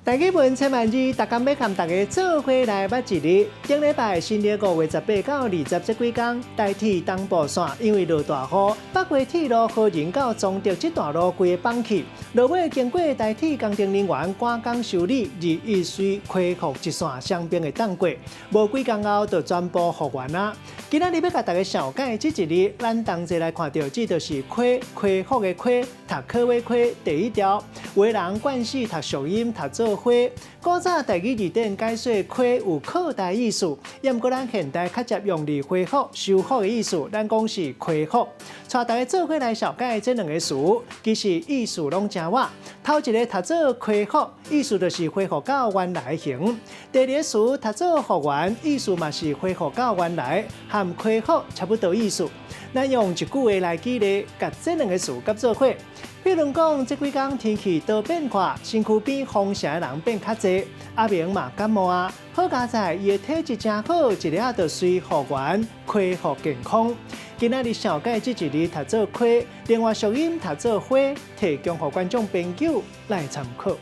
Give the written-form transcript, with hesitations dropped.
大家问千万字，大家要和大家做伙来捌一日。顶礼拜新历5月18到20这几天，台铁东部线因为落大雨，北回铁路和人到中德这段路规个放弃。落尾经过台铁工程人员赶工修理，而易水恢复一线双边的挡过，无几天后就全部复原啦。今仔日要甲大家小解这一日，咱同齐来看到，这就是恢复的恢，读课的课第一条。有的人惯势读俗音，读做恢。古早台语字典解说恢有扩大意思，也毋过咱现代较接用力恢复、修复的意思，咱讲是恢复。带大家做伙来小解这两个词，其实意思拢正活。头一个读做恢复，意思就是恢复到原来的形；第二个词读做复原，意思嘛是恢复到原来，和恢复差不多意思。咱用一句话来举例，甲这两个词合做伙。譬如讲，这几天天气多变化，身躯边风邪的人变较侪，阿明嘛感冒啊，好佳在伊的体质真好，一日就随复原，恢复健康。今仔日小解这一日读做恢，另外俗音读做恢，提供给观众朋友来参考。